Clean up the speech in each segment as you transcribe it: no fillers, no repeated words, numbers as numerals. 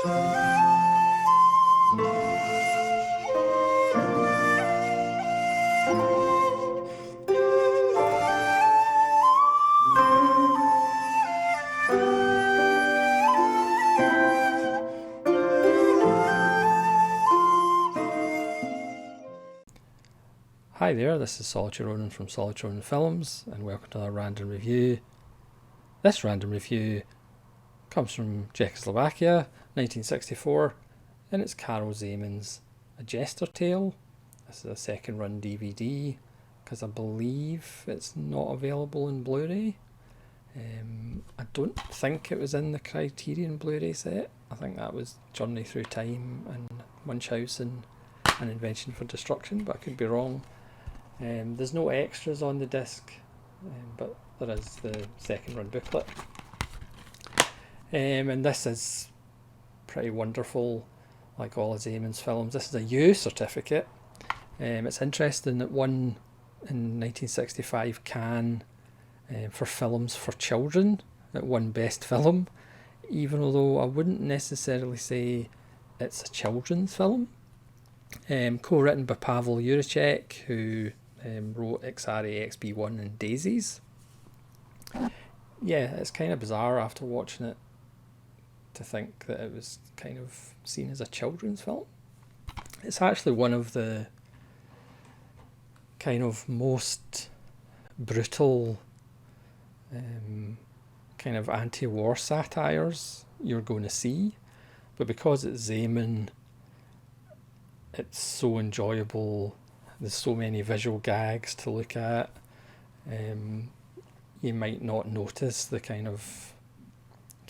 Hi there, this is Solitary Ronin from Solitary Ronin Films, and welcome to another random review. This random review comes from Czechoslovakia, 1964, and it's Karl Zeman's A Jester's Tale. This is a second run DVD, because I believe it's not available in Blu-ray. I don't think it was in the Criterion Blu-ray set. I think that was Journey Through Time and Munchausen, An Invention for Destruction, but I could be wrong. There's no extras on the disc, but there is the second run booklet. And this is pretty wonderful, like all of Zeman's films. This is a U certificate. It's interesting that won in 1965 Cannes for films for children. It won Best Film, even although I wouldn't necessarily say it's a children's film. Co-written by Pavel Yuracek, who wrote Xari, XB1 and Daisies. Yeah, it's kind of bizarre after watching it to think that it was kind of seen as a children's film. It's actually one of the kind of most brutal kind of anti-war satires you're going to see, but because it's Zeman, it's so enjoyable. There's so many visual gags to look at. You might not notice the kind of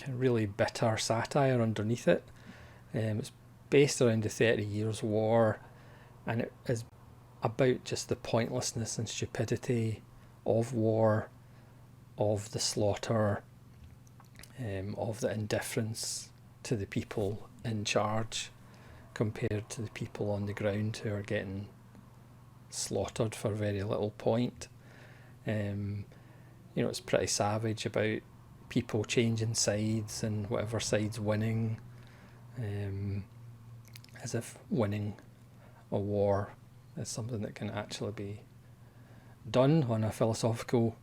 really bitter satire underneath it. It's based around the 30 Years' War, and it is about just the pointlessness and stupidity of war, of the slaughter, of the indifference to the people in charge compared to the people on the ground who are getting slaughtered for very little point. It's pretty savage about people changing sides and whatever side's winning, as if winning a war is something that can actually be done on a philosophical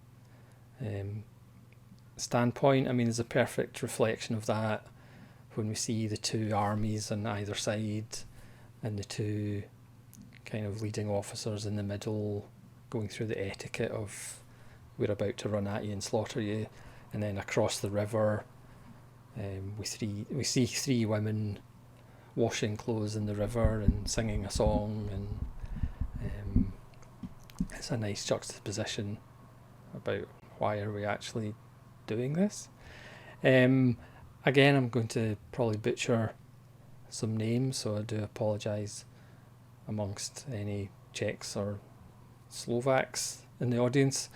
standpoint. I mean, there's a perfect reflection of that when we see the two armies on either side and the two kind of leading officers in the middle going through the etiquette of we're about to run at you and slaughter you, and then across the river we see three women washing clothes in the river and singing a song, and it's a nice juxtaposition about why are we actually doing this. Again, I'm going to probably butcher some names, so I do apologise amongst any Czechs or Slovaks in the audience.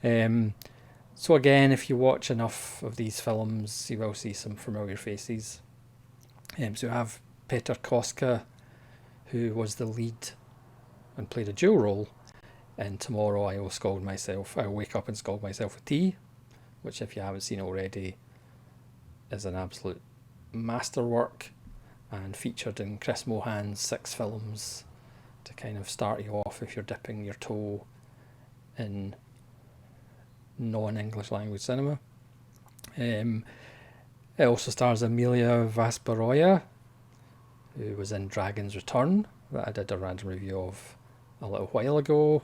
So again, if you watch enough of these films, you will see some familiar faces. So you have Petr Koska, who was the lead and played a dual role in Tomorrow I Will Wake Up and Scald Myself with Tea, which, if you haven't seen already, is an absolute masterwork and featured in Chris Mohan's 6 films to kind of start you off if you're dipping your toe in non-English language cinema. It also stars Emilia Vasparoya, who was in Dragon's Return, that I did a random review of a little while ago.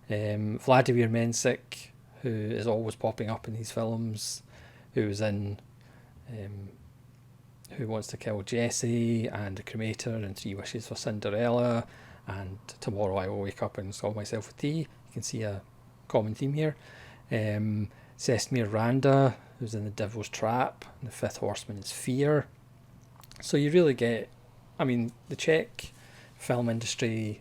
Vladimir Mensic, who is always popping up in these films, who was in Who Wants to Kill Jessie and The Cremator and 3 Wishes for Cinderella and Tomorrow I Will Wake Up and Scald Myself with Tea. You can see a common theme here. Sesmir Randa, who's in The Devil's Trap, and The Fifth Horseman is Fear. So you really get, I mean, the Czech film industry,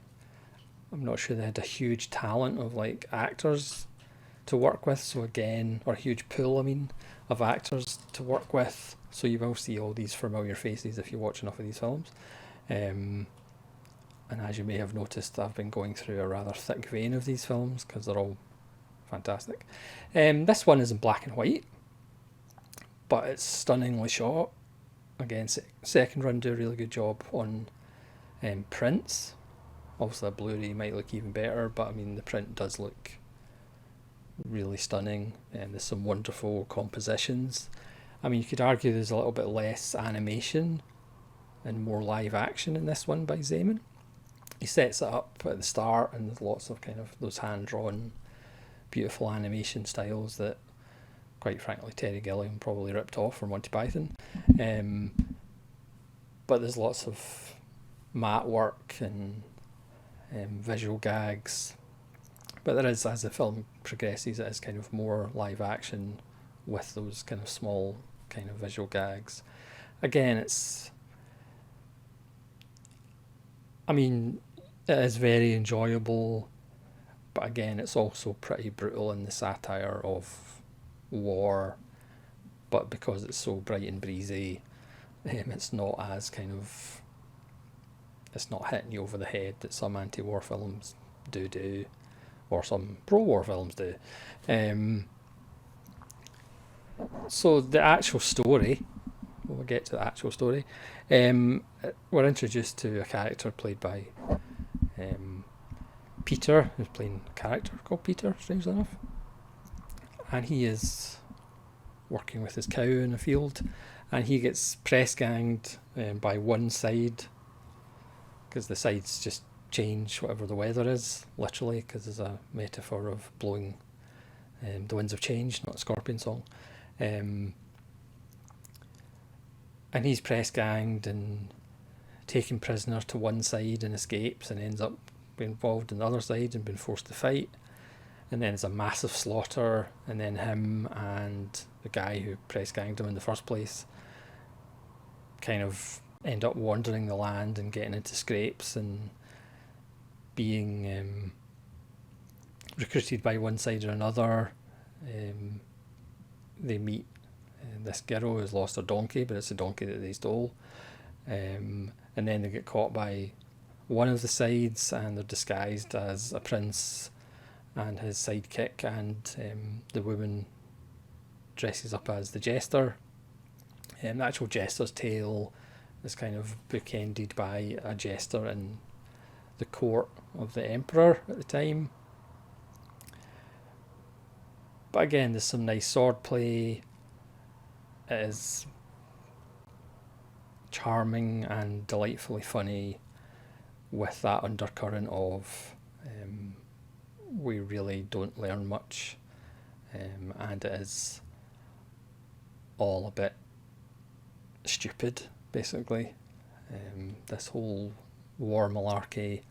I'm not sure they had a huge talent of like actors to work with, so again, or a huge pool, I mean, of actors to work with, so you will see all these familiar faces if you watch enough of these films. And as you may have noticed, I've been going through a rather thick vein of these films because they're all fantastic. This one is in black and white, but it's stunningly shot. again, second run do a really good job on prints. Obviously a Blu-ray might look even better, but I mean the print does look really stunning, and there's some wonderful compositions. I mean, you could argue there's a little bit less animation and more live action in this one by Zeman. He sets it up at the start, and there's lots of kind of those hand-drawn, beautiful animation styles that, quite frankly, Terry Gilliam probably ripped off from Monty Python. But there's lots of matte work and visual gags. But there is, as the film progresses, it is kind of more live action with those kind of small kind of visual gags. Again, it is very enjoyable, but again, it's also pretty brutal in the satire of war. But because it's so bright and breezy, it's not as kind of, it's not hitting you over the head that some anti-war films do, or some pro-war films do. So the actual story, we'll get to the actual story. We're introduced to a character played by Peter, who's playing a character called Peter, strangely enough. And he is working with his cow in a field, and he gets press ganged by one side, because the sides just change whatever the weather is, literally, because there's a metaphor of blowing, the winds of change, not a Scorpion song. And he's press ganged and taken prisoner to one side and escapes, and ends up being involved in the other side and being forced to fight. And then there's a massive slaughter, and then him and the guy who press ganged him in the first place kind of end up wandering the land and getting into scrapes and being recruited by one side or another. They meet this girl who's lost her donkey, but it's a donkey that they stole. And then they get caught by one of the sides, and they're disguised as a prince and his sidekick, and the woman dresses up as the Jester. The actual Jester's tale is kind of bookended by a jester in the court of the emperor at the time. But again, there's some nice swordplay. It is charming and delightfully funny, with that undercurrent of we really don't learn much, and it is all a bit stupid, basically. This whole war malarkey,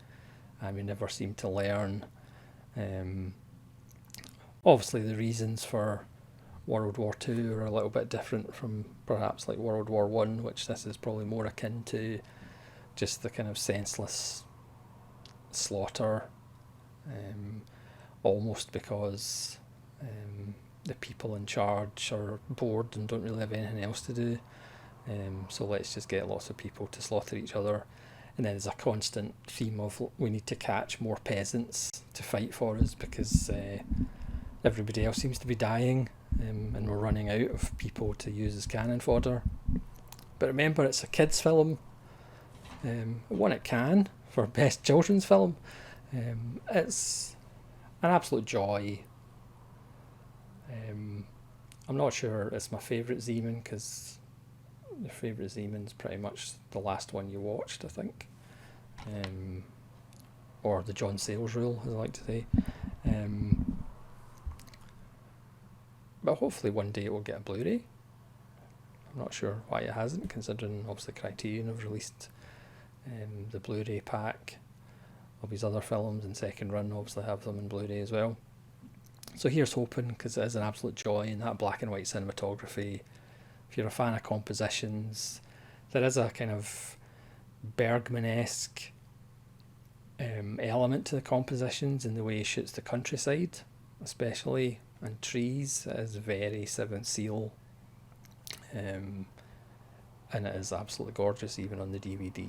we never seem to learn. Obviously the reasons for World War II are a little bit different from perhaps like World War One, which this is probably more akin to just the kind of senseless slaughter, almost because the people in charge are bored and don't really have anything else to do. So let's just get lots of people to slaughter each other. And then there's a constant theme of we need to catch more peasants to fight for us, because everybody else seems to be dying, and we're running out of people to use as cannon fodder. But remember, it's a kids' film. It won at Cannes for Best Children's Film. It's an absolute joy. I'm not sure it's my favourite Zeman, because the favourite Zeman's pretty much the last one you watched, I think. Or the John Sayles rule, as I like to say. But hopefully one day it will get a Blu-ray. I'm not sure why it hasn't, considering obviously Criterion have released the Blu-ray pack of his other films, and Second Run obviously have them in Blu-ray as well. So here's hoping, because it is an absolute joy in that black and white cinematography. If you're a fan of compositions, there is a kind of Bergman-esque element to the compositions in the way he shoots the countryside, especially, and trees. It is very Seventh Seal, and it is absolutely gorgeous even on the DVD.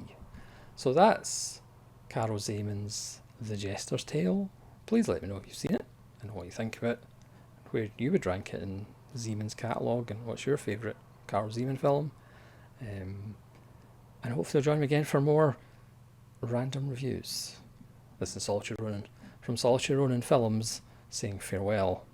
So that's Karl Zeman's The Jester's Tale. Please let me know if you've seen it and what you think of it, where you would rank it in Zeman's catalogue, and what's your favourite Karl Zeman film. And hopefully you'll join me again for more random reviews. This is Solitude Ronin from Solitude Ronin Films saying farewell.